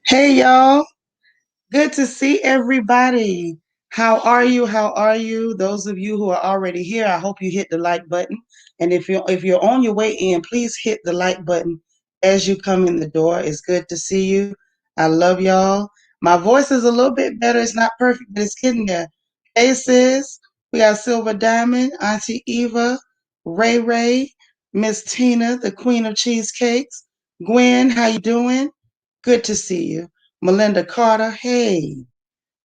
Hey y'all, good to see everybody. How are you? How are you? Those of you who are already here, I hope you hit the like button. And if you're on your way in, please hit the like button as you come in the door. It's good to see you. I love y'all. My voice is a little bit better. It's not perfect, but it's getting there. Hey sis, we got Silver Diamond, Auntie Eva, Ray Ray, Miss Tina, the Queen of Cheesecakes. Gwen, how you doing? Good to see you. Melinda Carter, hey.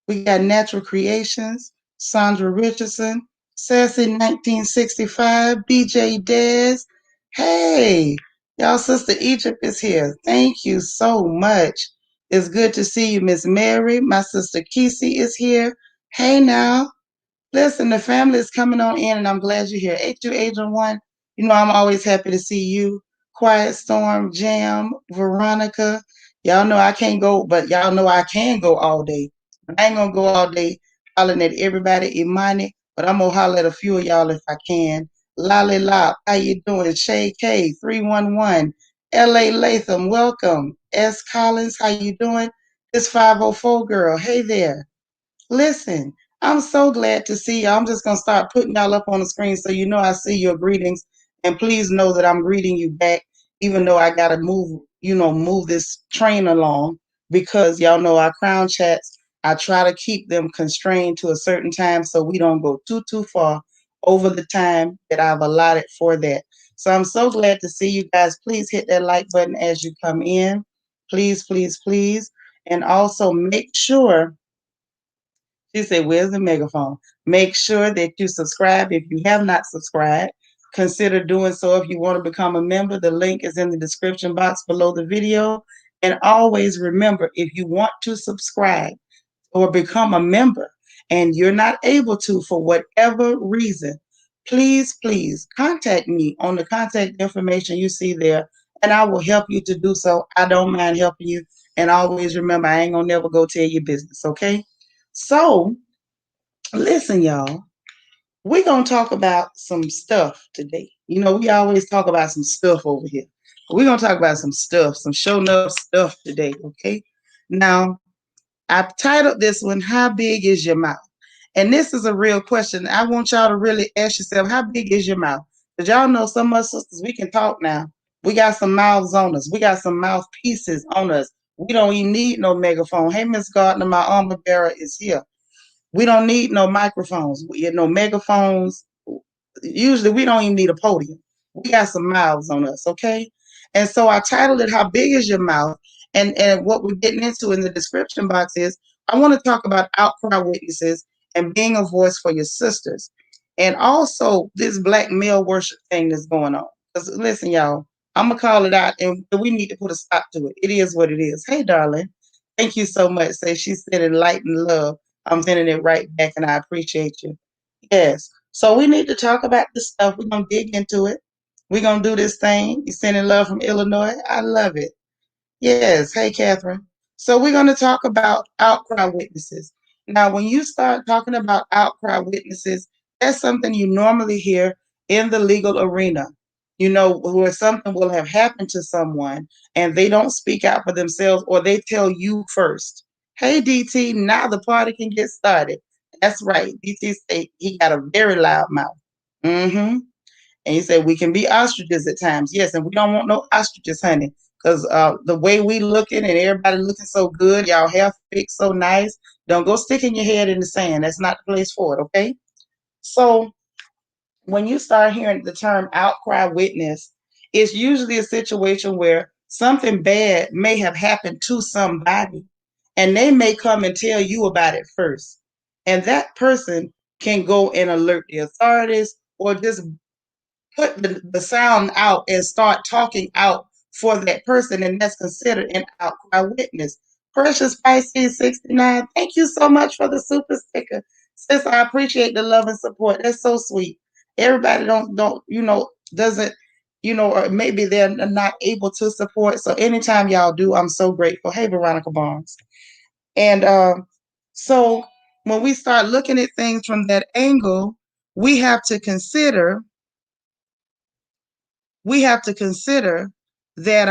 We got Natural Creations, Sandra Richardson, Sassy 1965, BJ Dez. Hey, y'all, Sister Egypt is here. Thank you so much. It's good to see you, Miss Mary. My sister Kesey is here. Hey now. Listen, the family is coming on in, and I'm glad you're here. H2 Agent One, I'm always happy to see you. Quiet Storm, Jam, Veronica. Y'all know I can't go, but y'all know I can go all day. I ain't gonna go all day hollering at everybody, Imani, but I'm gonna holler at a few of y'all if I can. Lolly Lop, how you doing? Shay K, 311. L.A. Latham, welcome. S. Collins, how you doing? This 504 girl, hey there. Listen, I'm so glad to see y'all. I'm just going to start putting y'all up on the screen so you know I see your greetings. And please know that I'm greeting you back, even though I got to move this train along because y'all know our crown chats, I try to keep them constrained to a certain time so we don't go too far over the time that I've allotted for that. So I'm so glad to see you guys. Please hit that like button as you come in. Please, please, please. And also make sure she said, where's the megaphone? Make sure that you subscribe. If you have not subscribed, consider doing so. If you want to become a member, the link is in the description box below the video. And always remember, if you want to subscribe or become a member and you're not able to for whatever reason, please contact me on the contact information you see there, and I will help you to do so. I don't mind helping you. And always remember, I ain't gonna never go tell your business, okay? So, listen, y'all, we're going to talk about some stuff today. We always talk about some stuff over here. We're going to talk about some stuff, some show enough stuff today, okay? Now, I've titled this one, How Big is Your Mouth? And this is a real question. I want y'all to really ask yourself, how big is your mouth? Because y'all know some of us sisters, we can talk now. We got some mouths on us. We got some mouthpieces on us. We don't even need no megaphone. Hey, Miss Gardner, my armor bearer is here. We don't need no microphones, no megaphones. Usually we don't even need a podium. We got some mouths on us, okay? And so I titled it How Big is Your Mouth? And what we're getting into in the description box is I want to talk about outcry witnesses and being a voice for your sisters. And also this black male worship thing that's going on. Because listen, y'all, I'm gonna call it out and we need to put a stop to it. It is what it is. Hey darling. Thank you so much. Say she said it light and love. I'm sending it right back and I appreciate you. Yes. So we need to talk about this stuff. We're gonna dig into it. We're gonna do this thing. You sending love from Illinois. I love it. Yes. Hey, Catherine. So we're gonna talk about outcry witnesses. Now, when you start talking about outcry witnesses, that's something you normally hear in the legal arena. Where something will have happened to someone and they don't speak out for themselves or they tell you first. Hey, DT, now the party can get started. That's right. DT said he got a very loud mouth. Mm-hmm. And he said we can be ostriches at times. Yes, and we don't want no ostriches, honey. Because the way we looking and everybody looking so good, y'all hair fixed so nice. Don't go sticking your head in the sand. That's not the place for it, okay? So when you start hearing the term outcry witness, it's usually a situation where something bad may have happened to somebody and they may come and tell you about it first. And that person can go and alert the authorities or just put the sound out and start talking out for that person, and that's considered an outcry witness. Precious Pisces 69, thank you so much for the super sticker. Sis, I appreciate the love and support. That's so sweet. Everybody doesn't, or maybe they're not able to support. So anytime y'all do, I'm so grateful. Hey, Veronica Barnes. And so when we start looking at things from that angle, we have to consider we have to consider that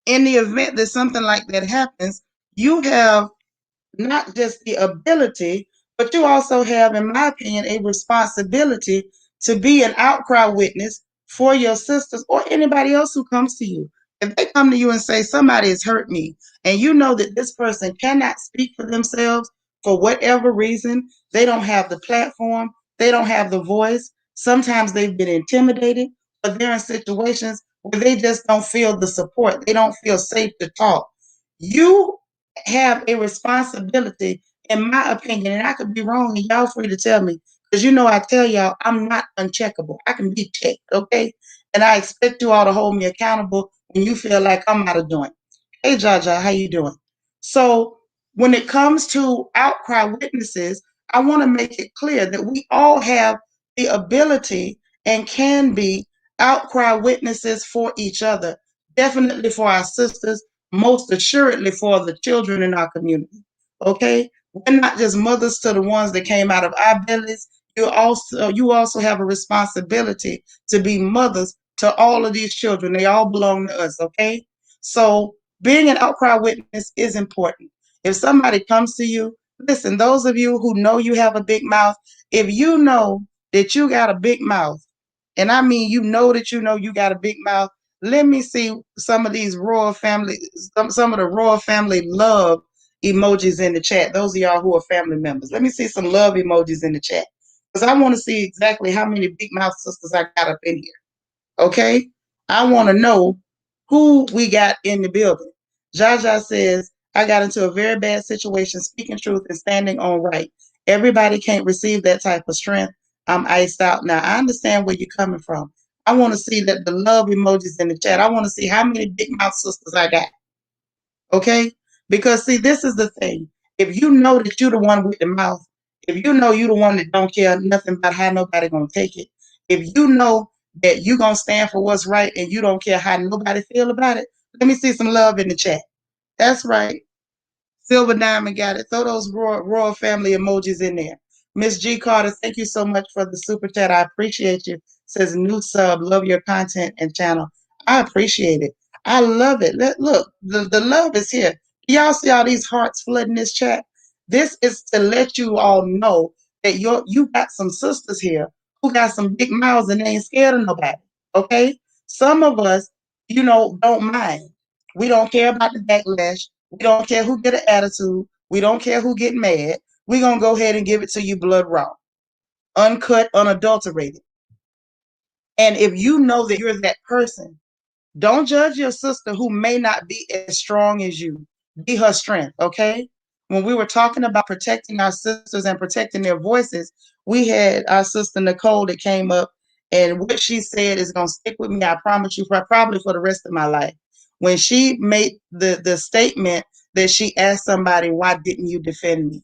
In the event that something like that happens, you have not just the ability, but you also have, in my opinion, a responsibility to be an outcry witness for your sisters or anybody else who comes to you. If they come to you and say, somebody has hurt me, and you know that this person cannot speak for themselves for whatever reason, they don't have the platform, they don't have the voice, sometimes they've been intimidated, but they're in situations where they just don't feel the support, they don't feel safe to talk. You have a responsibility, in my opinion, and I could be wrong, and y'all free to tell me, because you know I tell y'all I'm not uncheckable. I can be checked, okay? And I expect you all to hold me accountable when you feel like I'm out of joint. Hey, Jaja, how you doing? So when it comes to outcry witnesses, I want to make it clear that we all have the ability and can be outcry witnesses for each other, definitely for our sisters, most assuredly for the children in our community. Okay? We're not just mothers to the ones that came out of our bellies. You also have a responsibility to be mothers to all of these children. They all belong to us, okay? So being an outcry witness is important. If somebody comes to you, listen, those of you who know you have a big mouth, if you know that you got a big mouth, and I mean you know you got a big mouth, let me see some of these royal family, some of the royal family love emojis in the chat. Those of y'all who are family members, let me see some love emojis in the chat, because I want to see exactly how many big mouth sisters I got up in here. Okay, I want to know who we got in the building. Jaja says, I got into a very bad situation, speaking truth and standing on right. Everybody can't receive that type of strength. I'm iced out now. I understand where you're coming from. I want to see that the love emojis in the chat. I want to see how many big mouth sisters I got. Okay? Because see, this is the thing. If you know that you're the one with the mouth, if you know you're the one that don't care nothing about how nobody gonna take it, if you know that you gonna stand for what's right and you don't care how nobody feel about it, let me see some love in the chat. That's right. Silver Diamond got it. Throw those royal family emojis in there. Miss G Carter, thank you so much for the super chat. I appreciate you. Says new sub, love your content and channel. I appreciate it. I love it. Look, the love is here. Y'all see all these hearts flooding this chat? This is to let you all know that you got some sisters here who got some big mouths and they ain't scared of nobody. Okay? Some of us, don't mind. We don't care about the backlash. We don't care who get an attitude. We don't care who get mad. We're going to go ahead and give it to you blood raw, uncut, unadulterated. And if you know that you're that person, don't judge your sister who may not be as strong as you. Be her strength, okay? When we were talking about protecting our sisters and protecting their voices, we had our sister Nicole that came up, and what she said is going to stick with me, I promise you, probably for the rest of my life. When she made the statement that she asked somebody, why didn't you defend me?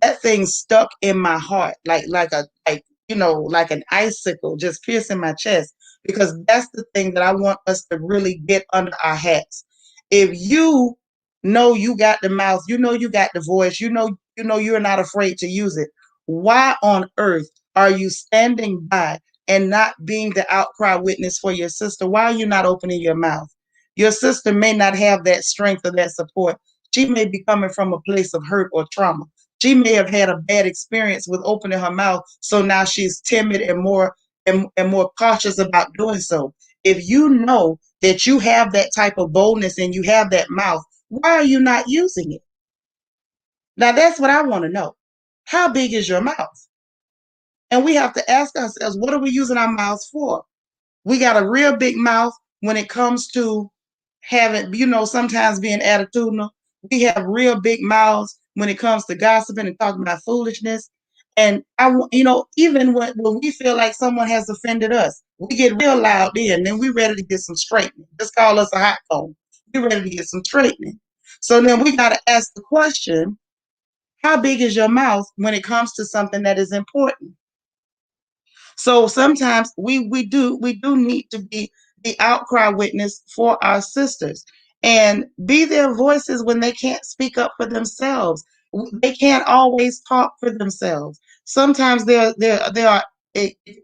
That thing stuck in my heart like an icicle just piercing my chest, because that's the thing that I want us to really get under our hats. If you know you got the mouth, you know you got the voice, you know you're not afraid to use it, why on earth are you standing by and not being the outcry witness for your sister? Why are you not opening your mouth? Your sister may not have that strength or that support. She may be coming from a place of hurt or trauma. She may have had a bad experience with opening her mouth, so now she's timid and more cautious about doing so. If you know that you have that type of boldness and you have that mouth, why are you not using it? Now that's what I want to know. How big is your mouth? And we have to ask ourselves, what are we using our mouths for? We got a real big mouth when it comes to having, sometimes being attitudinal. We have real big mouths when it comes to gossiping and talking about foolishness. And even when we feel like someone has offended us, we get real loud then we ready to get some straightening. Just call us a hot phone. We ready to get some straightening. So then we got to ask the question, how big is your mouth when it comes to something that is important? So sometimes we do need to be the outcry witness for our sisters and be their voices when they can't speak up for themselves. They can't always talk for themselves. Sometimes there are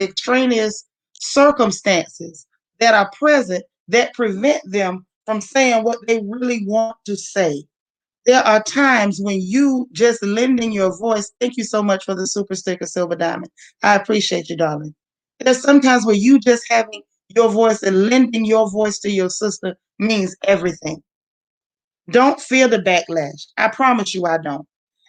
extraneous circumstances that are present that prevent them from saying what they really want to say. There are times when you just lending your voice. Thank you so much for the super sticker, Silver Diamond. I appreciate you, darling. There's sometimes where you just having your voice and lending your voice to your sister means everything. Don't fear the backlash. I promise you I don't.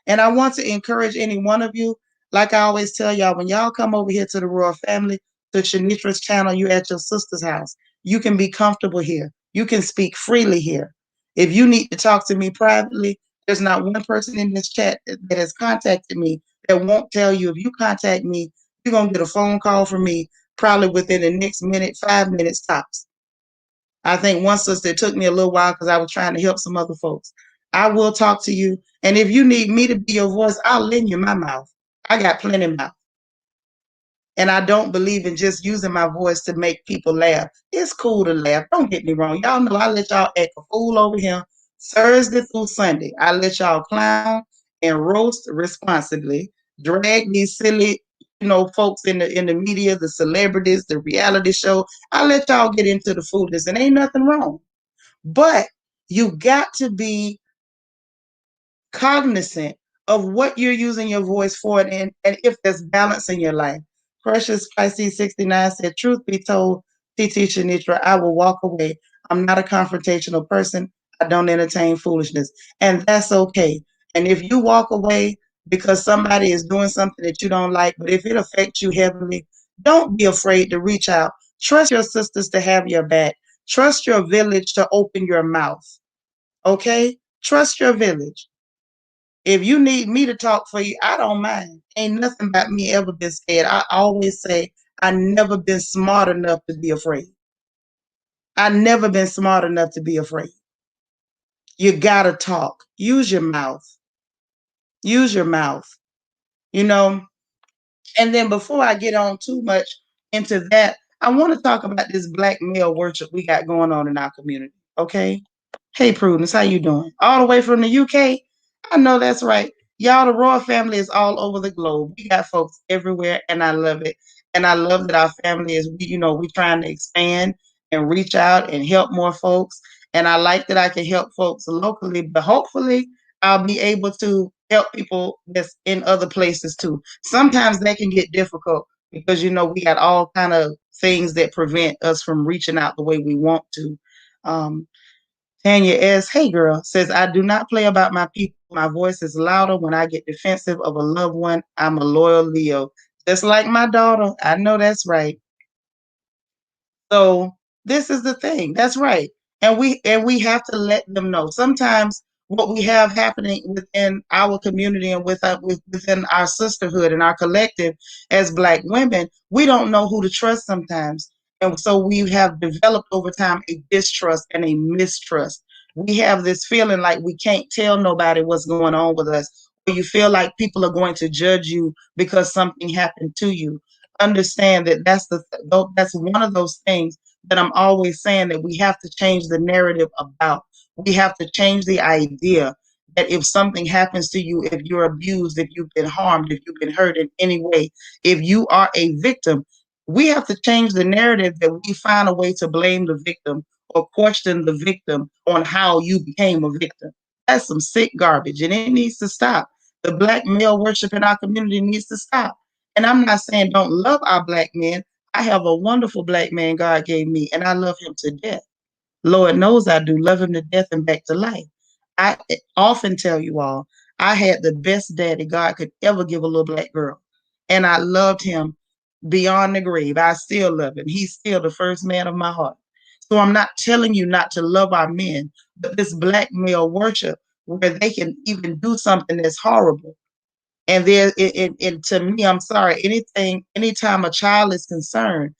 And I want to encourage any one of you, like I always tell y'all, when y'all come over here to the Royal Family, to Shanitra's channel, you at your sister's house. You can be comfortable here. You can speak freely here. If you need to talk to me privately, there's not one person in this chat that has contacted me that won't tell you. If you contact me, you're going to get a phone call from me probably within the next minute, 5 minutes tops. I think one sister, it took me a little while because I was trying to help some other folks. I will talk to you. And if you need me to be your voice, I'll lend you my mouth. I got plenty of mouth. And I don't believe in just using my voice to make people laugh. It's cool to laugh. Don't get me wrong. Y'all know I let y'all act a fool over here Thursday through Sunday. I let y'all clown and roast responsibly, drag these silly, folks in the media, the celebrities, the reality show. I let y'all get into the foolishness, and ain't nothing wrong. But you got to be cognizant of what you're using your voice for and if there's balance in your life. Precious Pisces 69 said, truth be told, TT Shanitra, I will walk away. I'm not a confrontational person. I don't entertain foolishness. And that's okay. And if you walk away because somebody is doing something that you don't like, but if it affects you heavily, don't be afraid to reach out. Trust your sisters to have your back. Trust your village to open your mouth. Okay? Trust your village. If you need me to talk for you, I don't mind. Ain't nothing about me ever been scared. I always say I never been smart enough to be afraid. I never been smart enough to be afraid. You gotta talk. Use your mouth. Use your mouth. You know. And then before I get on too much into that, I want to talk about this black male worship we got going on in our community. Okay. Hey Prudence, how you doing? All the way from the UK? I know that's right. Y'all, the Royal Family is all over the globe. We got folks everywhere, and I love it. And I love that our family is, we trying to expand and reach out and help more folks. And I like that I can help folks locally, but hopefully I'll be able to help people that's in other places too. Sometimes that can get difficult because we got all kind of things that prevent us from reaching out the way we want to. Um, Tanya S. Hey girl says, I do not play about my people. My voice is louder when I get defensive of a loved one. I'm a loyal Leo. Just like my daughter. I know that's right. So this is the thing. That's right. And we have to let them know. Sometimes what we have happening within our community and within our sisterhood and our collective as Black women, we don't know who to trust sometimes. And so we have developed over time a distrust and a mistrust. We have this feeling like we can't tell nobody what's going on with us, or you feel like people are going to judge you because something happened to you. Understand that that's one of those things that I'm always saying that we have to change the narrative about. We have to change the idea that if something happens to you, if you're abused, if you've been harmed, if you've been hurt in any way, if you are a victim, we have to change the narrative that we find a way to blame the victim or question the victim on how you became a victim. That's some sick garbage, and it needs to stop. The Black male worship in our community needs to stop. And I'm not saying don't love our Black men. I have a wonderful Black man God gave me, and I love him to death. Lord knows I do love him to death and back to life. I often tell you all, I had the best daddy God could ever give a little Black girl. And I loved him beyond the grave. I still love him. He's still the first man of my heart. So I'm not telling you not to love our men, but this Black male worship where they can even do something that's horrible. And to me, I'm sorry, anytime a child is concerned,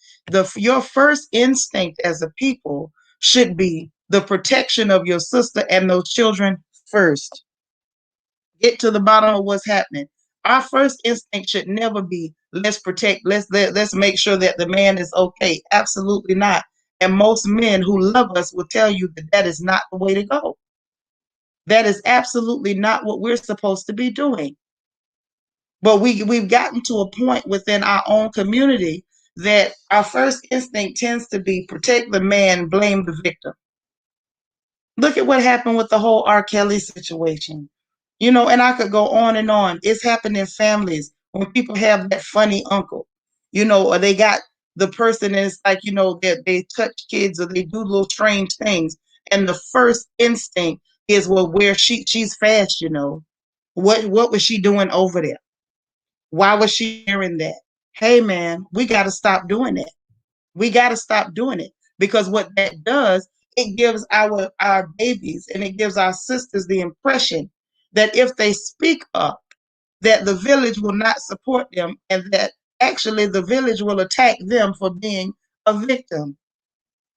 your first instinct as a people should be the protection of your sister and those children first. Get to the bottom of what's happening. Our first instinct should never be let's protect, let's make sure that the man is okay. Absolutely not. And most men who love us will tell you that that is not the way to go. That is absolutely not what we're supposed to be doing. But we've gotten to a point within our own community that our first instinct tends to be protect the man, blame the victim. Look at what happened with the whole R. Kelly situation. And I could go on and on. It's happened in families when people have that funny uncle, or they got the person that's like, that they touch kids or they do little strange things. And the first instinct is, well, where she's fast. What was she doing over there? Why was she hearing that? Hey man, we got to stop doing that. We got to stop doing it, because what that does, it gives our babies and it gives our sisters the impression that if they speak up, that the village will not support them, and that actually the village will attack them for being a victim.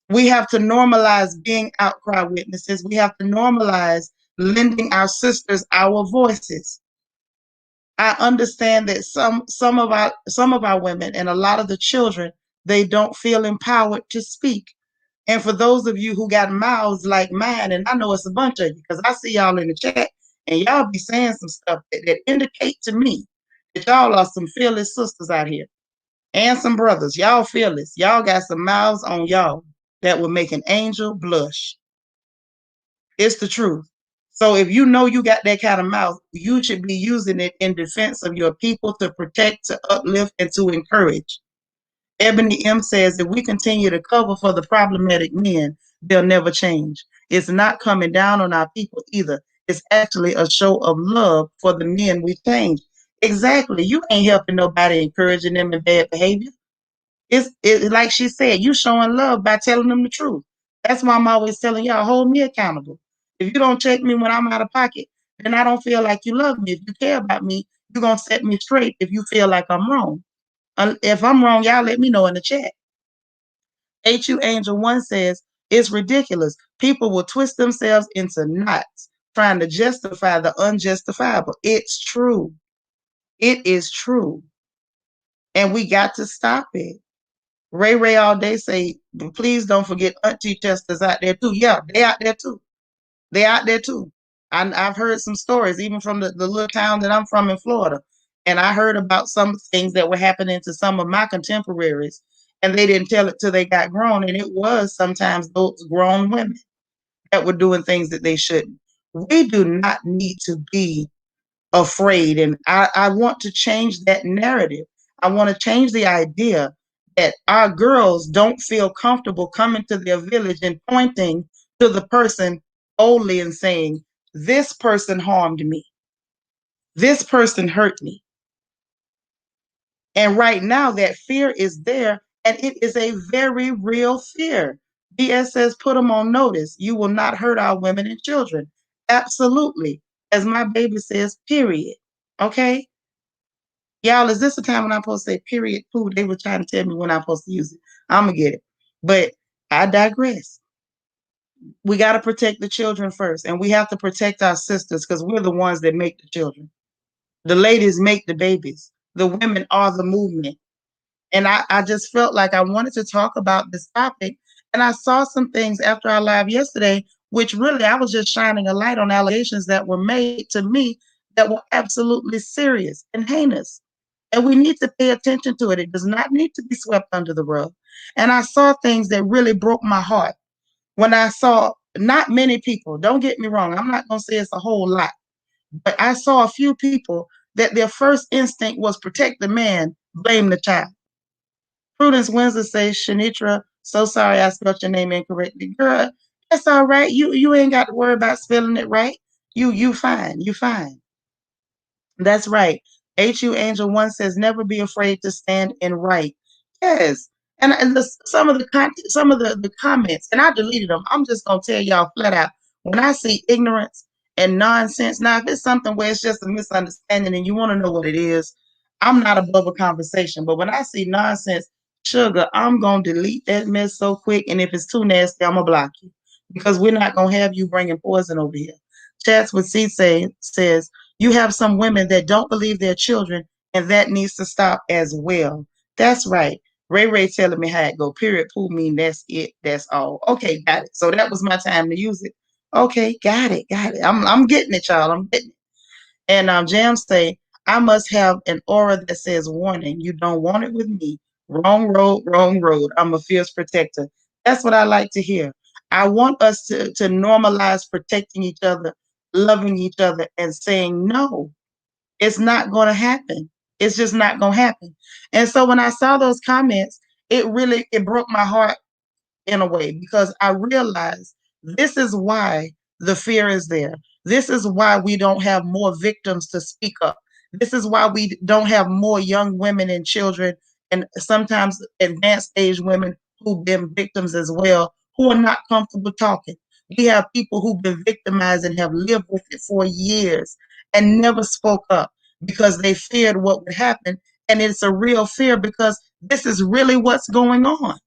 We have to normalize being outcry witnesses. We have to normalize lending our sisters our voices. I understand that some of our women and a lot of the children, they don't feel empowered to speak. And for those of you who got mouths like mine, and I know it's a bunch of you because I see y'all in the chat and y'all be saying some stuff that indicate to me that y'all are some fearless sisters out here and some brothers. Y'all fearless. Y'all got some mouths on y'all that will make an angel blush. It's the truth. So if you know you got that kind of mouth, you should be using it in defense of your people, to protect, to uplift, and to encourage. Ebony M says, if we continue to cover for the problematic men, they'll never change. It's not coming down on our people either. It's actually a show of love for the men we change. Exactly. You ain't helping nobody, encouraging them in bad behavior. It's like she said, you showing love by telling them the truth. That's why I'm always telling y'all, hold me accountable. If you don't check me when I'm out of pocket, then I don't feel like you love me. If you care about me, you're going to set me straight if you feel like I'm wrong. If I'm wrong, y'all let me know in the chat. HU Angel 1 says, it's ridiculous. People will twist themselves into knots trying to justify the unjustifiable. It's true. It is true. And we got to stop it. Ray Ray all day say, please don't forget Auntie Chester's out there too. Yeah, they out there too. They out there too. I've heard some stories, even from the little town that I'm from in Florida. And I heard about some things that were happening to some of my contemporaries, and they didn't tell it till they got grown. And it was sometimes those grown women that were doing things that they shouldn't. We do not need to be afraid. And I want to change that narrative. I want to change the idea that our girls don't feel comfortable coming to their village and pointing to the person boldly and saying, this person harmed me. This person hurt me. And right now, that fear is there, and it is a very real fear. BS says, put them on notice. You will not hurt our women and children. Absolutely. As my baby says, period. Okay? Y'all, is this the time when I'm supposed to say period poo? They were trying to tell me when I'm supposed to use it. I'm going to get it. But I digress. We got to protect the children first, and we have to protect our sisters, because we're the ones that make the children. The ladies make the babies. The women are the movement. And I just felt like I wanted to talk about this topic. And I saw some things after our live yesterday, which really I was just shining a light on allegations that were made to me that were absolutely serious and heinous. And we need to pay attention to it. It does not need to be swept under the rug. And I saw things that really broke my heart when I saw not many people, don't get me wrong, I'm not going to say it's a whole lot, but I saw a few people that their first instinct was protect the man, blame the child. Prudence Windsor says, Shanitra, so sorry I spelled your name incorrectly. Girl, that's all right. You ain't got to worry about spelling it right. You fine. You fine. That's right. HU Angel 1 says, never be afraid to stand and write. Yes. Some of the comments, and I deleted them. I'm just gonna tell y'all flat out. When I see ignorance and nonsense, now if it's something where it's just a misunderstanding and you want to know what it is, I'm not above a conversation. But when I see nonsense, sugar, I'm gonna delete that mess so quick. And if it's too nasty, I'm gonna block you, because we're not gonna have you bringing poison over here. Chats with C says, you have some women that don't believe their children, and that needs to stop as well. That's right. Ray Ray telling me how it go. Period. Pooh mean that's it. That's all. Okay, got it. So that was my time to use it. Okay, got it. Got it. I'm getting it, y'all. I'm getting it. And Jam say, I must have an aura that says warning. You don't want it with me. Wrong road, wrong road. I'm a fierce protector. That's what I like to hear. I want us to normalize protecting each other, loving each other, and saying, no, it's not going to happen. It's just not going to happen. And so when I saw those comments, it broke my heart in a way because I realized this is why the fear is there. This is why we don't have more victims to speak up. This is why we don't have more young women and children and sometimes advanced age women who've been victims as well, who are not comfortable talking. We have people who've been victimized and have lived with it for years and never spoke up because they feared what would happen. And it's a real fear because this is really what's going on.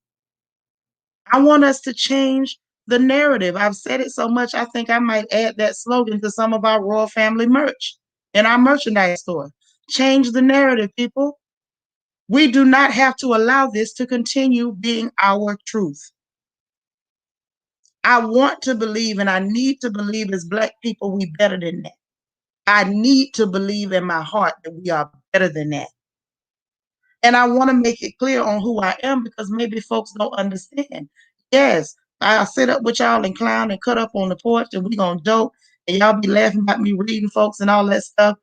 I want us to change the narrative. I've said it so much, I think I might add that slogan to some of our Royal Family merch in our merchandise store. Change the narrative, people. We do not have to allow this to continue being our truth. I want to believe and I need to believe as Black people, we better than that. I need to believe in my heart that we are better than that. And I want to make it clear on who I am because maybe folks don't understand. Yes, I'll sit up with y'all and clown and cut up on the porch and we gonna joke and y'all be laughing about me reading folks and all that stuff.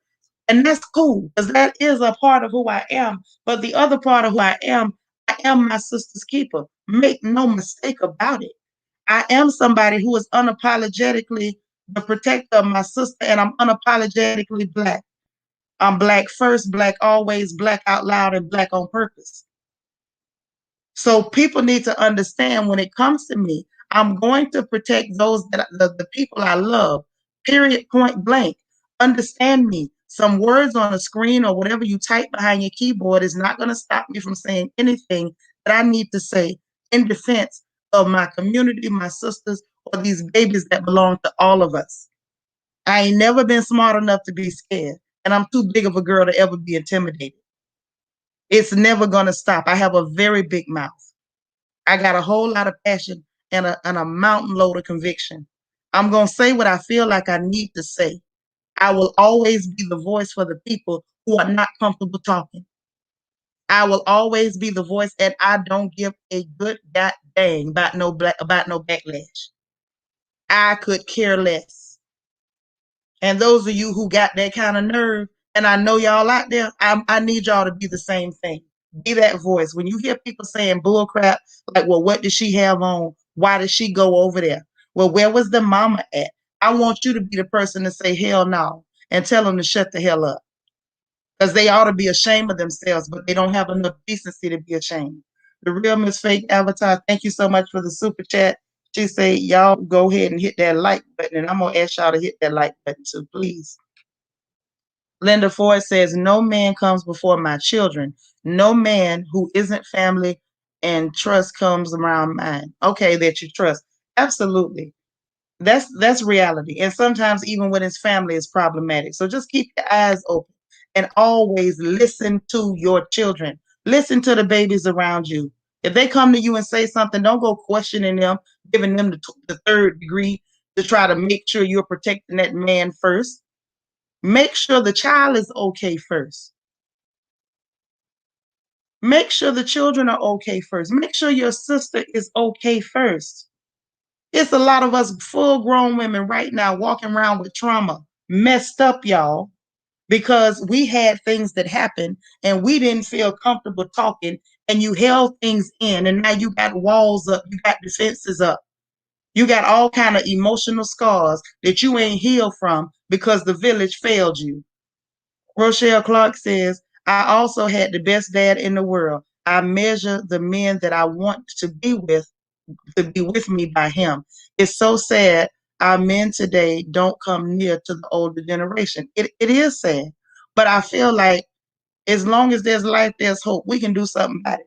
And that's cool because that is a part of who I am. But the other part of who I am my sister's keeper. Make no mistake about it. I am somebody who is unapologetically the protector of my sister and I'm unapologetically Black. I'm Black first, Black always, Black out loud, and Black on purpose. So people need to understand when it comes to me, I'm going to protect those that the people I love, period, point blank. Understand me. Some words on a screen or whatever you type behind your keyboard is not going to stop me from saying anything that I need to say in defense of my community, my sisters, or these babies that belong to all of us. I ain't never been smart enough to be scared, and I'm too big of a girl to ever be intimidated. It's never going to stop. I have a very big mouth. I got a whole lot of passion and a mountain load of conviction. I'm going to say what I feel like I need to say. I will always be the voice for the people who are not comfortable talking. I will always be the voice, and I don't give a good god dang about no backlash. I could care less. And those of you who got that kind of nerve, and I know y'all out there, I need y'all to be the same thing. Be that voice. When you hear people saying bull crap, like, well, what did she have on? Why did she go over there? Well, where was the mama at? I want you to be the person to say hell no and tell them to shut the hell up. Because they ought to be ashamed of themselves, but they don't have enough decency to be ashamed. The real Miss Fake Avatar, thank you so much for the super chat. She said, y'all go ahead and hit that like button, and I'm going to ask y'all to hit that like button too, please. Linda Ford says, no man comes before my children. No man who isn't family and trust comes around mine. Okay, that you trust. Absolutely. That's reality. And sometimes even when it's family, it's problematic. So just keep your eyes open and always listen to your children. Listen to the babies around you. If they come to you and say something, don't go questioning them, giving them the third degree to try to make sure you're protecting that man first. Make sure the child is okay first. Make sure the children are okay first. Make sure your sister is okay first. It's a lot of us full grown women right now walking around with trauma, messed up, y'all, because we had things that happened and we didn't feel comfortable talking and you held things in and now you got walls up, you got defenses up. You got all kind of emotional scars that you ain't healed from because the village failed you. Rochelle Clark says, I also had the best dad in the world. I measure the men that I want to be with me by him. It's so sad our men today don't come near to the older generation. It is sad. But I feel like as long as there's life, there's hope. We can do something about it.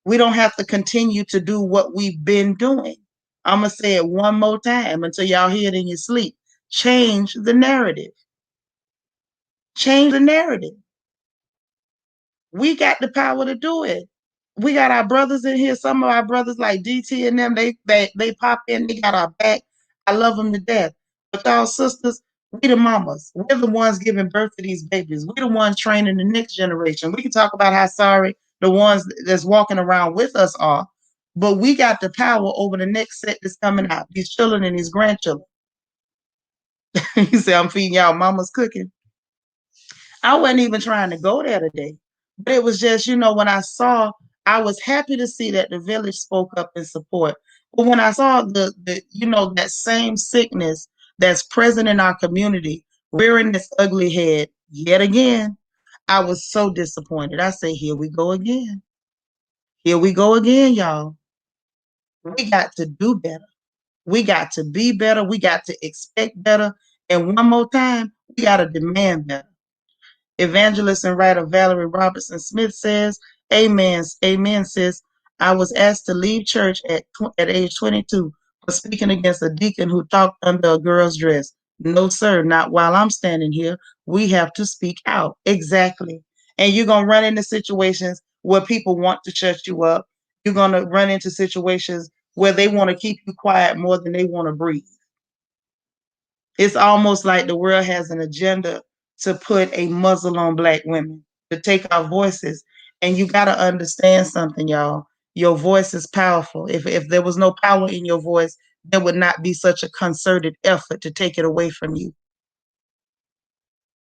We don't have to continue to do what we've been doing. I'm going to say it one more time until y'all hear it in your sleep. Change the narrative. Change the narrative. We got the power to do it. We got our brothers in here. Some of our brothers like DT and them, they pop in, they got our back. I love them to death. But y'all sisters, we the mamas. We're the ones giving birth to these babies. We're the ones training the next generation. We can talk about how sorry the ones that's walking around with us are, but we got the power over the next set that's coming out, these children and these grandchildren. You say, I'm feeding y'all mama's cooking. I wasn't even trying to go there today, but it was just, when I was happy to see that the village spoke up in support. But when I saw that same sickness that's present in our community rearing its ugly head yet again, I was so disappointed. I say, here we go again. Here we go again, y'all. We got to do better. We got to be better. We got to expect better. And one more time, we got to demand better. Evangelist and writer Valerie Robertson Smith says, Amen, amen, sis. I was asked to leave church at age 22 for speaking against a deacon who talked under a girl's dress. No, sir, not while I'm standing here. We have to speak out. Exactly. And you're going to run into situations where people want to shut you up. You're going to run into situations where they want to keep you quiet more than they want to breathe. It's almost like the world has an agenda to put a muzzle on Black women, to take our voices. And you got to understand something, y'all. Your voice is powerful. If there was no power in your voice, there would not be such a concerted effort to take it away from you.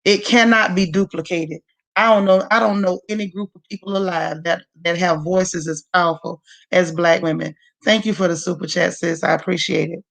It cannot be duplicated. I don't know any group of people alive that have voices as powerful as Black women. Thank you for the super chat, sis. I appreciate it.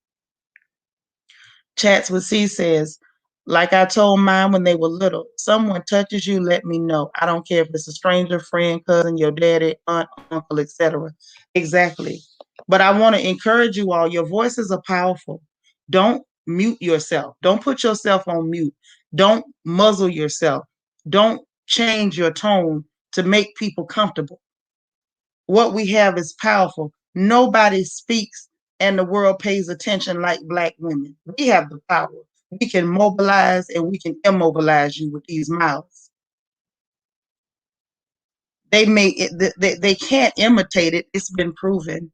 Chats with C says, like I told mine when they were little, someone touches you, let me know. I don't care if it's a stranger, friend, cousin, your daddy, aunt, uncle, etc. Exactly. But I want to encourage you all. Your voices are powerful. Don't mute yourself. Don't put yourself on mute. Don't muzzle yourself. Don't change your tone to make people comfortable. What we have is powerful. Nobody speaks and the world pays attention like Black women. We have the power. We can mobilize and we can immobilize you with these mouths. They can't imitate it. It's been proven.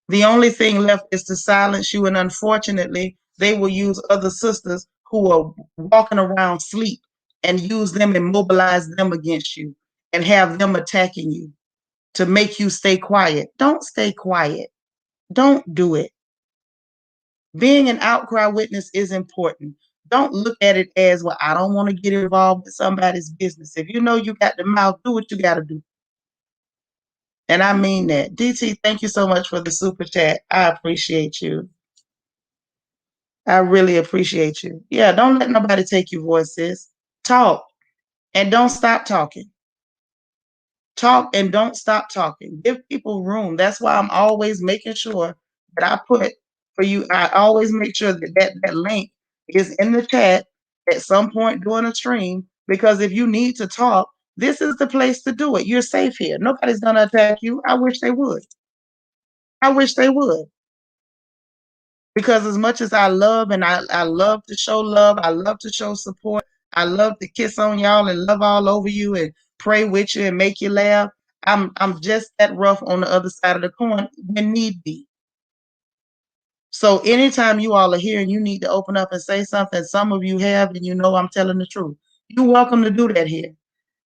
The only thing left is to silence you, and unfortunately, they will use other sisters who are walking around sleep and use them and mobilize them against you and have them attacking you to make you stay quiet. Don't stay quiet. Don't do it. Being an outcry witness is important. Don't look at it as, well, I don't want to get involved with somebody's business. If you know you got the mouth, do what you got to do. And I mean that. DT, thank you so much for the super chat. I appreciate you. I really appreciate you. Yeah, don't let nobody take your voices. Talk and don't stop talking. Talk and don't stop talking. Give people room. That's why I'm always making sure that I put for you. I always make sure that link is in the chat at some point during a stream, because if you need to talk, this is the place to do it. You're safe here. Nobody's going to attack you. I wish they would. I wish they would. Because as much as I love and I love to show love, I love to show support, I love to kiss on y'all and love all over you and pray with you and make you laugh. I'm just that rough on the other side of the coin when need be. So anytime you all are here and you need to open up and say something, some of you have, and you know I'm telling the truth, you're welcome to do that here.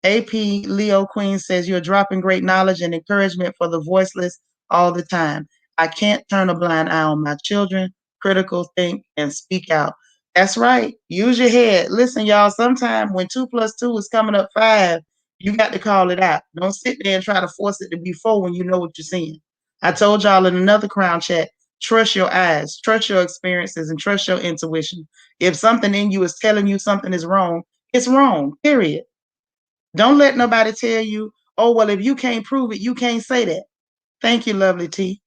AP Leo Queen says, you're dropping great knowledge and encouragement for the voiceless all the time. I can't turn a blind eye on my children. Critical, think, and speak out. That's right. Use your head. Listen, y'all, sometime when 2 plus 2 is coming up 5, you got to call it out. Don't sit there and try to force it to be 4 when you know what you're seeing. I told y'all in another crown chat, trust your eyes, trust your experiences, and trust your intuition. If something in you is telling you something is wrong, it's wrong, period. Don't let nobody tell you, oh, well, if you can't prove it, you can't say that. Thank you, lovely T.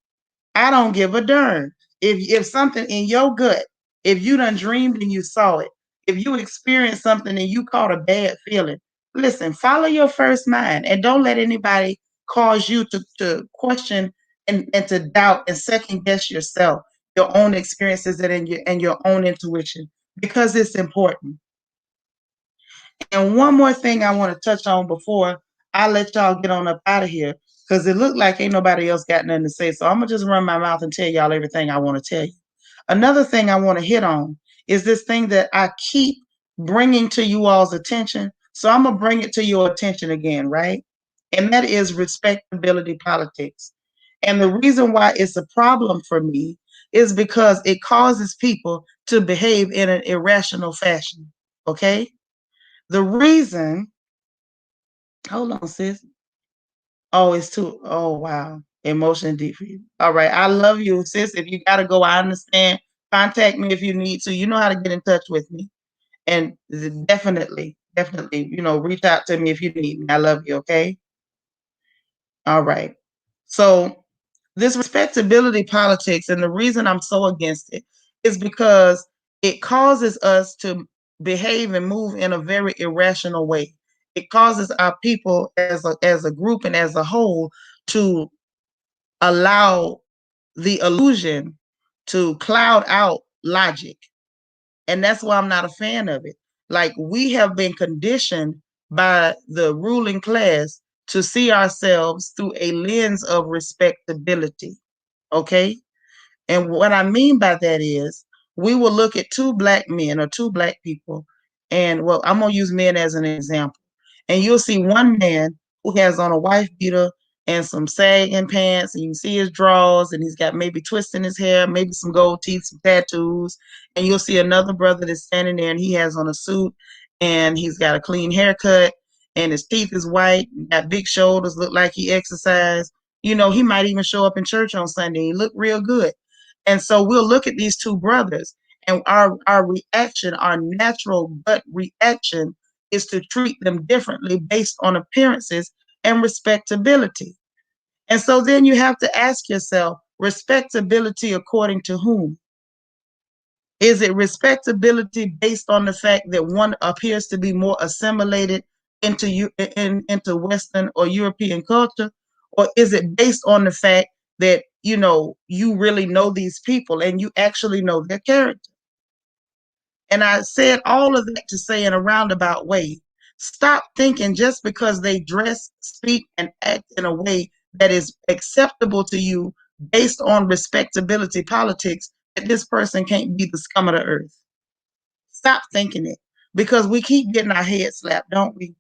I don't give a darn. If something in your gut, if you done dreamed and you saw it, if you experienced something and you caught a bad feeling, listen, follow your first mind and don't let anybody cause you to question and to doubt and second guess yourself, your own experiences and your own intuition, because it's important. And one more thing I want to touch on before I let y'all get on up out of here, because it looked like ain't nobody else got nothing to say. So I'm going to just run my mouth and tell y'all everything I want to tell you. Another thing I want to hit on is this thing that I keep bringing to you all's attention. So I'm going to bring it to your attention again, right? And that is respectability politics. And the reason why it's a problem for me is because it causes people to behave in an irrational fashion. Okay? The reason, hold on, sis. Oh, it's too, oh, wow. Emotion deep for you. All right. I love you, sis. If you got to go, I understand. Contact me if you need to. You know how to get in touch with me. And definitely, definitely, reach out to me if you need me. I love you. Okay. All right. So, this respectability politics, and the reason I'm so against it is because it causes us to behave and move in a very irrational way. It causes our people as a group and as a whole to allow the illusion to cloud out logic. And that's why I'm not a fan of it. Like, we have been conditioned by the ruling class to see ourselves through a lens of respectability. Okay. And what I mean by that is we will look at two black men or two black people, and well, I'm going to use men as an example. And you'll see one man who has on a wife beater and some sagging pants, and you can see his drawers, and he's got maybe twists in his hair, maybe some gold teeth, some tattoos. And you'll see another brother that's standing there, and he has on a suit, and he's got a clean haircut, and his teeth is white, got big shoulders, look like he exercised. He might even show up in church on Sunday. He look real good. And so we'll look at these two brothers, and our reaction, our natural gut reaction, is to treat them differently based on appearances and respectability. And so then you have to ask yourself, respectability according to whom? Is it respectability based on the fact that one appears to be more assimilated into Western or European culture? Or is it based on the fact that, you really know these people and you actually know their character? And I said all of that to say, in a roundabout way, stop thinking just because they dress, speak, and act in a way that is acceptable to you based on respectability politics, that this person can't be the scum of the earth. Stop thinking it, because we keep getting our heads slapped, don't we?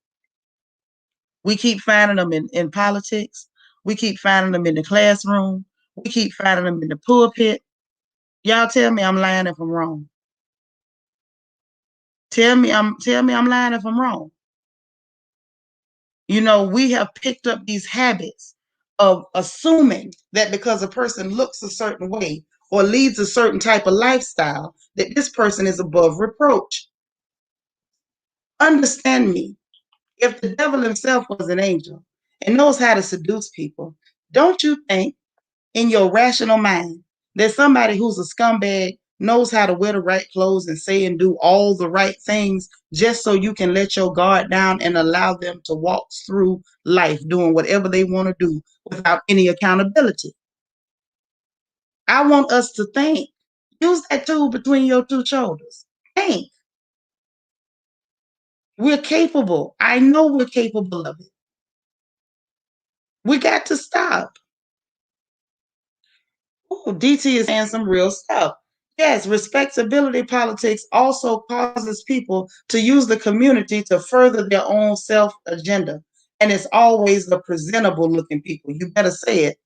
We keep finding them in politics. We keep finding them in the classroom. We keep finding them in the pulpit. Y'all tell me I'm lying if I'm wrong. Tell me I'm lying if I'm wrong. We have picked up these habits of assuming that because a person looks a certain way or leads a certain type of lifestyle, that this person is above reproach. Understand me. If the devil himself was an angel and knows how to seduce people, don't you think in your rational mind that somebody who's a scumbag knows how to wear the right clothes and say and do all the right things just so you can let your guard down and allow them to walk through life doing whatever they want to do without any accountability? I want us to think. Use that tool between your two shoulders. Think. We're capable. I know we're capable of it. We got to stop. Oh, DT is saying some real stuff. Yes, respectability politics also causes people to use the community to further their own self agenda. And it's always the presentable looking people. You better say it.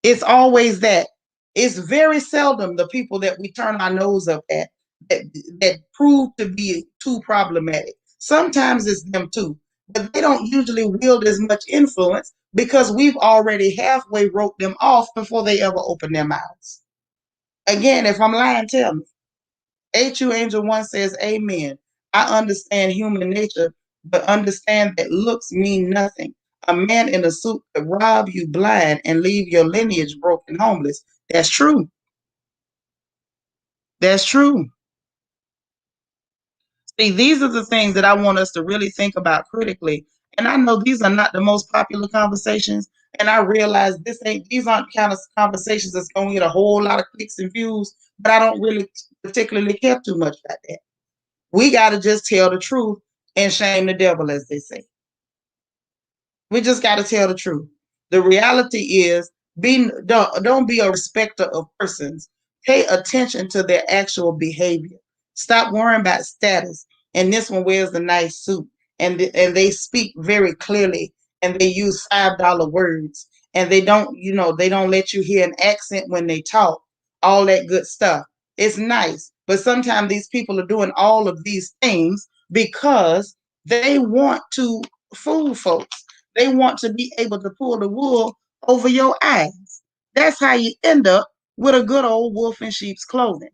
It's always that. It's very seldom the people that we turn our nose up at that prove to be too problematic. Sometimes it's them too, but they don't usually wield as much influence because we've already halfway wrote them off before they ever open their mouths. Again, if I'm lying, tell me. HU Angel 1 says, Amen. I understand human nature, but understand that looks mean nothing. A man in a suit could rob you blind and leave your lineage broken homeless. That's true. That's true. See, these are the things that I want us to really think about critically. And I know these are not the most popular conversations. And I realize these aren't kind of conversations that's going to get a whole lot of clicks and views, but I don't really particularly care too much about that. We got to just tell the truth and shame the devil, as they say. We just got to tell the truth. The reality is, don't be a respecter of persons. Pay attention to their actual behavior. Stop worrying about status. And this one wears a nice suit, and they speak very clearly, and they use $5 words, and they don't let you hear an accent when they talk, all that good stuff. It's nice. But sometimes these people are doing all of these things because they want to fool folks. They want to be able to pull the wool over your eyes. That's how you end up with a good old wolf in sheep's clothing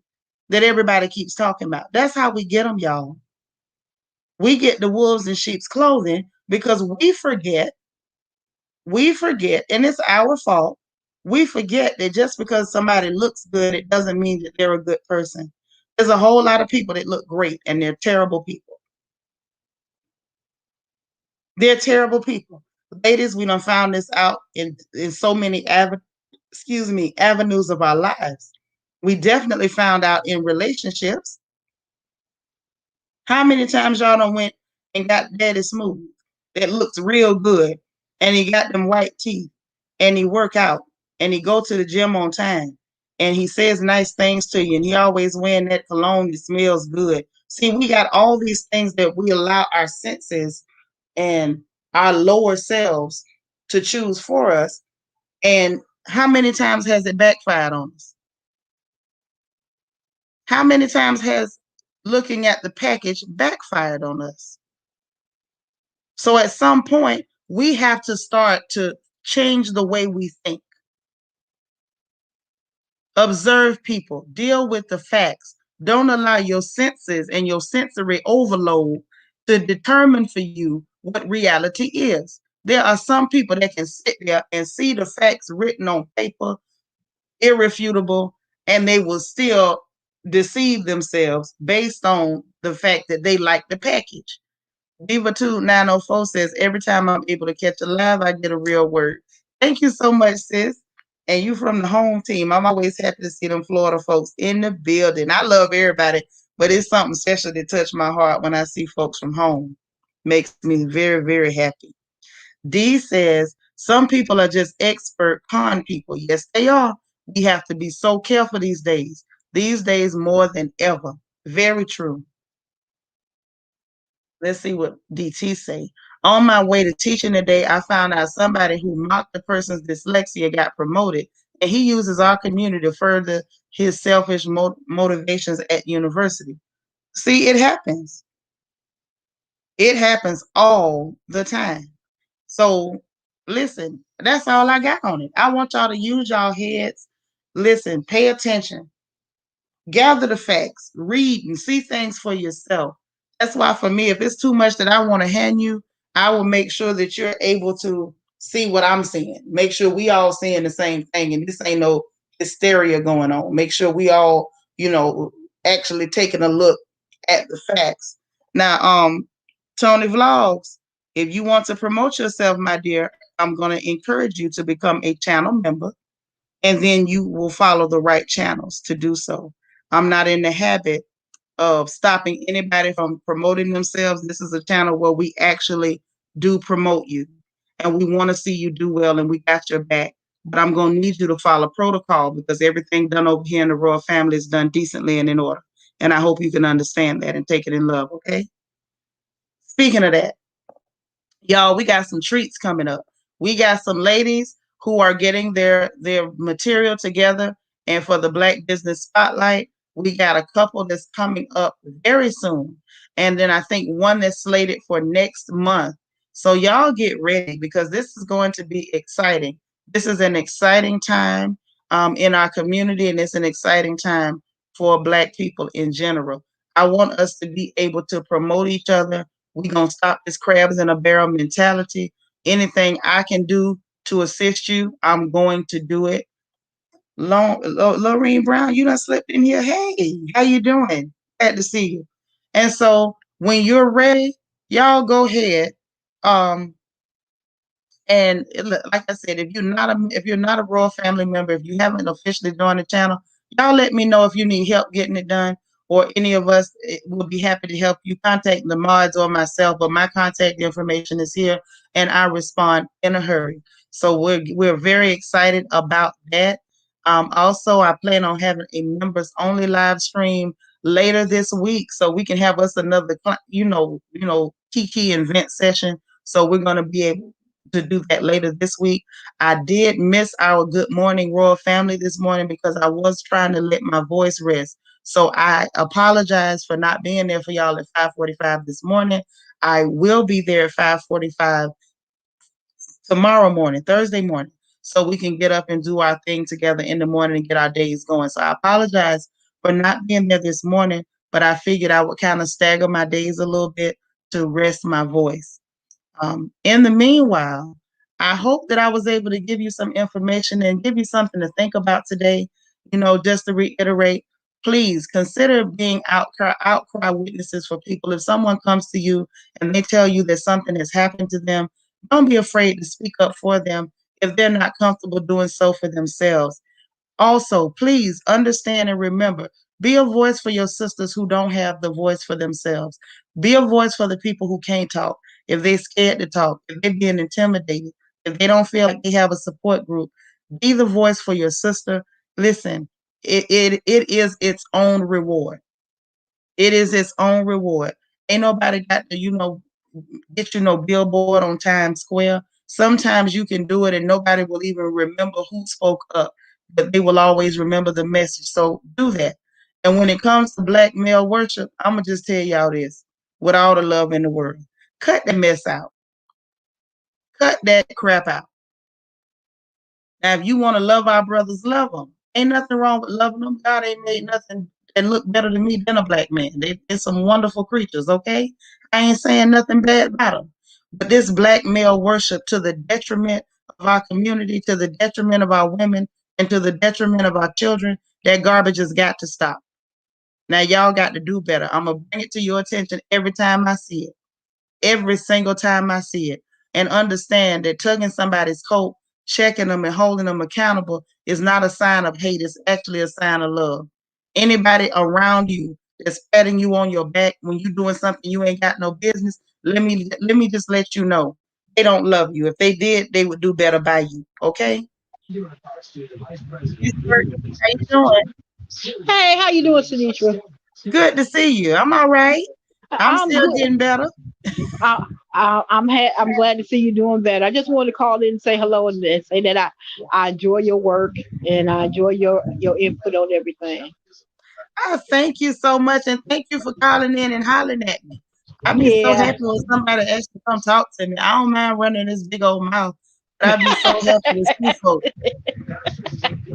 that everybody keeps talking about. That's how we get them, y'all. We get the wolves in sheep's clothing because we forget, and it's our fault. We forget that just because somebody looks good, it doesn't mean that they're a good person. There's a whole lot of people that look great and they're terrible people. They're terrible people. Ladies, we done found this out in so many avenues of our lives. We definitely found out in relationships. How many times y'all done went and got Daddy Smooth that looks real good, and he got them white teeth, and he work out, and he go to the gym on time, and he says nice things to you, and he always wearing that cologne that smells good. See, we got all these things that we allow our senses and our lower selves to choose for us. And how many times has it backfired on us? How many times has looking at the package backfired on us? So at some point, we have to start to change the way we think. Observe people, deal with the facts. Don't allow your senses and your sensory overload to determine for you what reality is. There are some people that can sit there and see the facts written on paper, irrefutable, and they will still deceive themselves based on the fact that they like the package. Diva2904 says, every time I'm able to catch a live, I get a real word. Thank you so much, sis. And you from the home team. I'm always happy to see them Florida folks in the building. I love everybody, but it's something special that touch my heart when I see folks from home. Makes me very, very happy. D says, some people are just expert con people. Yes, they are. We have to be so careful these days. These days more than ever. Very true. Let's see what DT say. On my way to teaching today, I found out somebody who mocked the person's dyslexia got promoted, and he uses our community to further his selfish motivations at university. See, it happens. It happens all the time. So listen, that's all I got on it. I want y'all to use y'all heads. Listen, pay attention. Gather the facts, read and see things for yourself. That's why for me, if it's too much that I want to hand you, I will make sure that you're able to see what I'm seeing. Make sure we all seeing the same thing, and this ain't no hysteria going on. Make sure we all, actually taking a look at the facts. Now, Tony Vlogs, if you want to promote yourself, my dear, I'm going to encourage you to become a channel member, and then you will follow the right channels to do so. I'm not in the habit of stopping anybody from promoting themselves. This is a channel where we actually do promote you, and we want to see you do well, and we got your back. But I'm going to need you to follow protocol because everything done over here in the royal family is done decently and in order. And I hope you can understand that and take it in love, okay? Speaking of that, y'all, we got some treats coming up. We got some ladies who are getting their material together, and for the Black Business Spotlight, we got a couple that's coming up very soon, and then I think one that's slated for next month. So y'all get ready because this is going to be exciting. This is an exciting time in our community, and it's an exciting time for Black people in general. I want us to be able to promote each other. We're going to stop this crabs in a barrel mentality. Anything I can do to assist you, I'm going to do it. Lorene Brown, you done slipped in here. Hey, how you doing? Glad to see you. And so when you're ready, y'all go ahead. Um, and like I said, if you're not a royal family member, if you haven't officially joined the channel, y'all let me know if you need help getting it done, or any of us will be happy to help you. Contact the mods or myself, but my contact information is here, and I respond in a hurry. So we're very excited about that. Also, I plan on having a members only live stream later this week, so we can have us another, Kiki event session. So we're going to be able to do that later this week. I did miss our Good Morning Royal Family this morning because I was trying to let my voice rest. So I apologize for not being there for y'all at 5:45 this morning. I will be there at 5:45 tomorrow morning, Thursday morning, so we can get up and do our thing together in the morning and get our days going. So I apologize for not being there this morning, but I figured I would kind of stagger my days a little bit to rest my voice. In the meanwhile, I hope that I was able to give you some information and give you something to think about today. Just to reiterate, please consider being outcry witnesses for people. If someone comes to you and they tell you that something has happened to them, don't be afraid to speak up for them if they're not comfortable doing so for themselves. Also, please understand and remember, be a voice for your sisters who don't have the voice for themselves. Be a voice for the people who can't talk. If they're scared to talk, if they're being intimidated, if they don't feel like they have a support group, be the voice for your sister. Listen, it is its own reward. It is its own reward. Ain't nobody got to, get billboard on Times Square. Sometimes you can do it and nobody will even remember who spoke up, but they will always remember the message. So do that. And when it comes to black male worship, I'm gonna just tell y'all this with all the love in the world. Cut the mess out. Cut that crap out. Now, if you want to love our brothers, love them. Ain't nothing wrong with loving them. God ain't made nothing that look better than me than a black man. They're some wonderful creatures, okay? I ain't saying nothing bad about them. But this black male worship to the detriment of our community, to the detriment of our women, and to the detriment of our children, that garbage has got to stop. Now, y'all got to do better. I'm going to bring it to your attention every time I see it, every single time I see it, and understand that tugging somebody's coat, checking them and holding them accountable is not a sign of hate. It's actually a sign of love. Anybody around you that's patting you on your back when you're doing something you ain't got no business, let me just let you know they don't love you. If they did, they would do better by you. Okay? Miss Burton, how you doing? Hey, how you doing, Sinitra? Good to see you. I'm all right. I'm I'm still good. getting better. I'm glad to see you doing better. I just wanted to call in and say hello and say that I enjoy your work and I enjoy your input on everything. Oh, thank you so much, and thank you for calling in and hollering at me. I'd be so Yeah. happy when somebody actually come talk to me. I don't mind running this big old mouth, but I'd be so happy to see folks.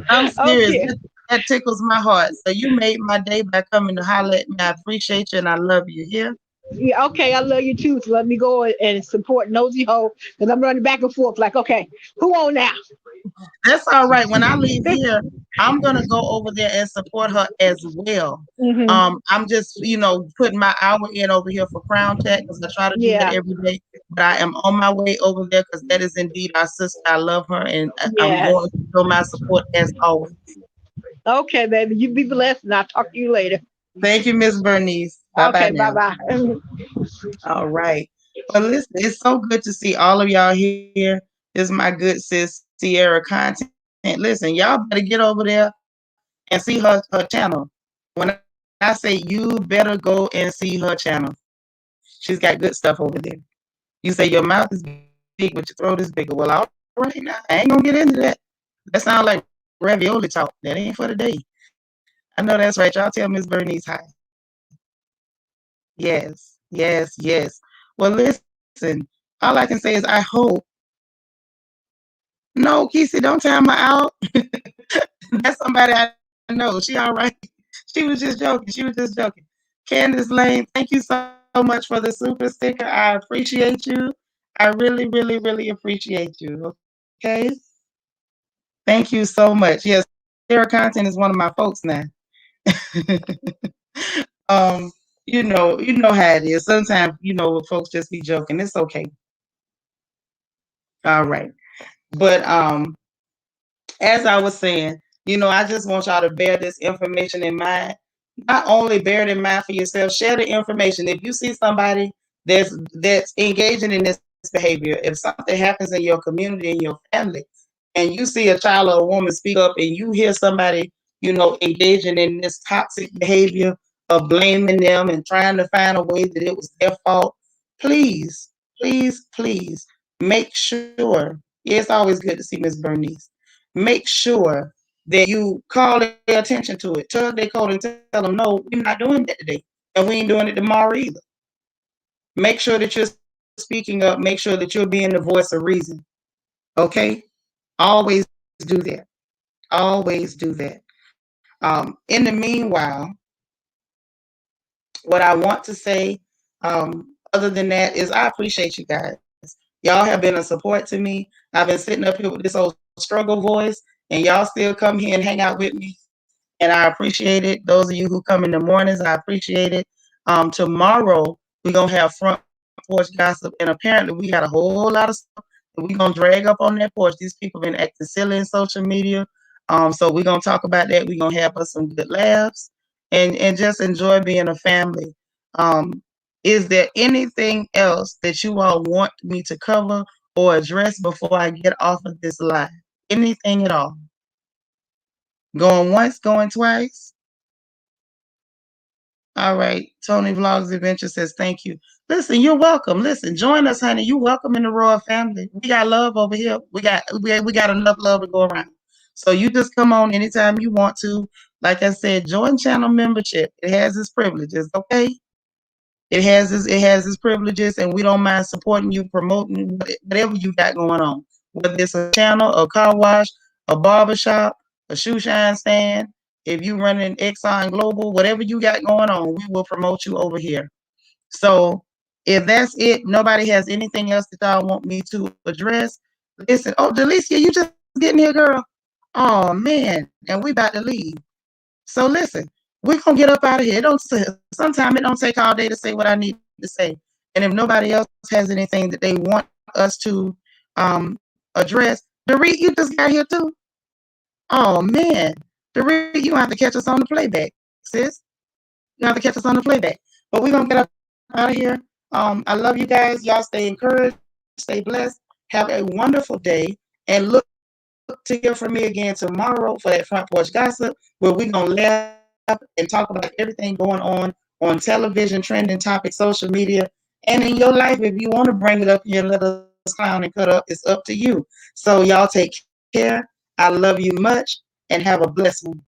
I'm serious. Okay. That tickles my heart. So you made my day by coming to holler at me. I appreciate you and I love you. Here. Yeah. Okay. I love you too. So let me go and support Nosy Ho because I'm running back and forth. Like, okay, who on now? That's all right. When I leave here, I'm gonna go over there and support her as well. Hmm. I'm just, putting my hour in over here for Crown Tech because I try to do that Yeah. every day. But I am on my way over there because that is indeed our sister. I love her, and I'm going Yes. to show my support as always. Okay, baby. You be blessed, and I'll talk to you later. Thank you, Miss Bernice. Bye bye Okay. Bye now. bye. All right. Well, listen, it's so good to see all of y'all here. This is my good sis Sierra Content. Listen, y'all better get over there and see her channel. When I say you better go and see her channel, she's got good stuff over there. You say your mouth is big, but your throat is bigger. Well, all right now, I ain't gonna get into that. That sounds like ravioli talk. That ain't for the day. I know that's right. Y'all tell Miss Bernice hi. Yes, yes, yes. Well, listen, all I can say is I hope. No, Kesey, don't time her out. That's somebody I know. She all right. She was just joking. She was just joking. Candace Lane, thank you so much for the super sticker. I appreciate you. I really, really, really appreciate you. Okay. Thank you so much. Yes, Sierra Content is one of my folks now. um, you know how it is. Sometimes, folks just be joking. It's okay. All right. But as I was saying, I just want y'all to bear this information in mind. Not only bear it in mind for yourself, share the information. If you see somebody that's engaging in this behavior, if something happens in your community, in your family, and you see a child or a woman speak up and you hear somebody, engaging in this toxic behavior of blaming them and trying to find a way that it was their fault, please, please, please make sure, yeah, it's always good to see Miss Bernice. Make sure that you call their attention to it. Tug their coat and tell them, no, we're not doing that today. And we ain't doing it tomorrow either. Make sure that you're speaking up. Make sure that you're being the voice of reason. Okay? Always do that. Always do that. In the meanwhile, what I want to say, other than that, is I appreciate you guys. Y'all have been a support to me. I've been sitting up here with this old struggle voice, and y'all still come here and hang out with me. And I appreciate it. Those of you who come in the mornings, I appreciate it. Tomorrow, we're going to have front porch gossip, and apparently, we got a whole lot of stuff that we're going to drag up on that porch. These people been acting silly in social media. So we're going to talk about that. We're going to have us some good laughs and just enjoy being a family. Um, is there anything else that you all want me to cover or address before I get off of this live? Anything at all? Going once, going twice? All right. Tony Vlogs Adventure says thank you. Listen, you're welcome. Listen, join us, honey. You welcome in the royal family. We got love over here. We got enough love to go around. So you just come on anytime you want to. Like I said, join channel membership. It has its privileges, okay? It has its privileges, and we don't mind supporting you, promoting whatever you got going on. Whether it's a channel, a car wash, a barbershop, a shoe shine stand, if you running Exxon Global, whatever you got going on, we will promote you over here. So if that's it, nobody has anything else that y'all want me to address. Listen, oh, Delicia, you just getting here, girl. Oh man, and we about to leave. So listen, we're gonna get up out of here. Sometimes it don't take all day to say what I need to say. And if nobody else has anything that they want us to address, Dorit, you just got here too. Oh man, Dorit, you gonna have to catch us on the playback, sis. You gonna have to catch us on the playback. But we're gonna get up out of here. I love you guys. Y'all stay encouraged, stay blessed, have a wonderful day, and look to hear from me again tomorrow for that front porch gossip, where we're gonna laugh and talk about everything going on television, trending topics, social media, and in your life. If you want to bring it up here and let us clown and cut up, it's up to you. So y'all take care. I love you much, and have a blessed one.